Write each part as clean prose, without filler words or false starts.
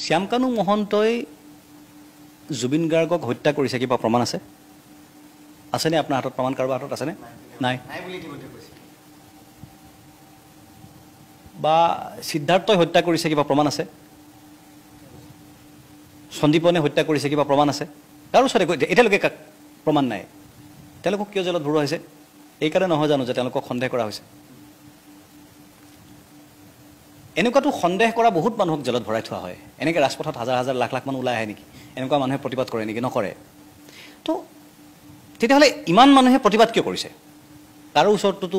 শ্যামকানু মহন্তই জুবিন গাৰ্গক হত্যা কৰিছে কিবা প্ৰমাণ আছে? আছেনে আপোনাৰ হাতত প্ৰমাণ কাৰোবাৰ হাতত আছেনে? নাই। বা সিদ্ধাৰ্থই হত্যা কৰিছে কিবা প্ৰমাণ আছে? সন্দীপনে হত্যা কৰিছে কিবা প্ৰমাণ আছে? কাৰো ওচৰতে এতিয়ালৈকে প্ৰমাণ নাই। তেওঁলোকক কিয় জেলত ভৰোৱা হৈছে? এইকাৰণে নহয় জানো যে তেওঁলোকক সন্দেহ কৰা হৈছে? এনেকুৱাটো সন্দেহ কৰা বহুত মানুহক জেলত ভৰাই থোৱা হয়। এনেকৈ ৰাজপথত হাজাৰ হাজাৰ লাখ লাখ মানুহ ওলাই আহে নেকি? এনেকুৱা মানুহে প্ৰতিবাদ কৰে নেকি? নকৰে। তো তেতিয়াহ'লে ইমান মানুহে প্ৰতিবাদ কিয় কৰিছে? কাৰো ওচৰততো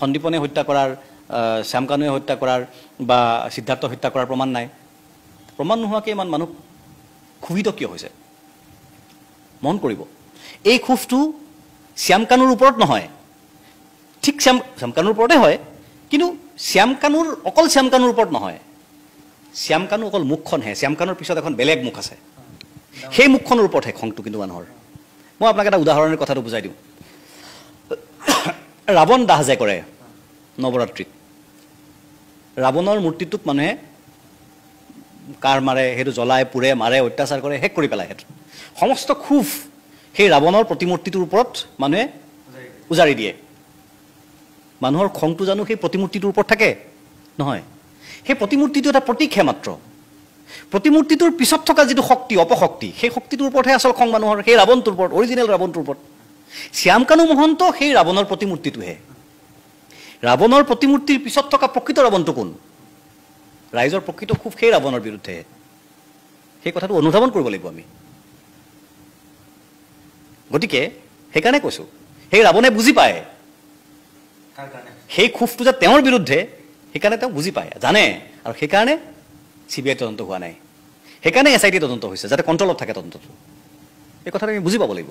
সন্দীপনে হত্যা কৰাৰ, শ্যামকানুৱে হত্যা কৰাৰ বা সিদ্ধাৰ্থ হত্যা কৰাৰ প্ৰমাণ নাই। প্ৰমাণ নোহোৱাকৈ ইমান মানুহ ক্ষোভিত কিয় হৈছে? মন কৰিব, এই ক্ষোভটো শ্যামকানুৰ ওপৰত নহয়, ঠিক শ্যামকানুৰ ওপৰতে হয়, কিন্তু অকল শ্যামকানুৰ ওপৰত নহয়। শ্যামকানু অকল মুখখনহে, শ্যামকানুৰ পিছত এখন বেলেগ মুখ আছে, সেই মুখখনৰ ওপৰতহে খংটো কিন্তু মানুহৰ। মই আপোনাক এটা উদাহৰণৰ কথাটো বুজাই দিওঁ। ৰাৱণ দাহ যে কৰে নৱৰাত্ৰিত, ৰাৱণৰ মূৰ্তিটোক মানুহে কাৰ মাৰে, সেইটো জ্বলাই পোৰে, মাৰে, অত্যাচাৰ কৰে, শেষ কৰি পেলায়। সেইটো সমস্ত ক্ষোভ সেই ৰাৱণৰ প্ৰতিমূৰ্তিটোৰ ওপৰত মানুহে উজাৰি দিয়ে। মানুহৰ খংটো জানো সেই প্ৰতিমূৰ্তিটোৰ ওপৰত থাকে? নহয়। সেই প্ৰতিমূৰ্তিটো এটা প্ৰতীকহে মাত্ৰ। প্ৰতিমূৰ্তিটোৰ পিছত থকা যিটো শক্তি, অপশক্তি, সেই শক্তিটোৰ ওপৰতহে আচল খং মানুহৰ, সেই ৰাৱণটোৰ ওপৰত, অৰিজিনেল ৰাৱণটোৰ ওপৰত। শ্যামকানু মহন্ত সেই ৰাৱণৰ প্ৰতিমূৰ্তিটোহে। ৰাৱণৰ প্ৰতিমূৰ্তিৰ পিছত থকা প্ৰকৃত ৰাৱণটো কোন? ৰাইজৰ প্ৰকৃত ক্ষোভ সেই ৰাৱণৰ বিৰুদ্ধেহে। সেই কথাটো অনুধাৱন কৰিব লাগিব আমি। গতিকে সেইকাৰণে কৈছোঁ, সেই ৰাৱণে বুজি পায় সেই ক্ষোভটো যে তেওঁৰ বিৰুদ্ধে, সেইকাৰণে তেওঁ বুজি পায়, জানে, আৰু সেইকাৰণে CBI তদন্ত হোৱা নাই, সেইকাৰণে SIT তদন্ত হৈছে, যাতে কণ্ট্ৰলত থাকে তদন্তটো। এই কথাটো আমি বুজি পাব লাগিব।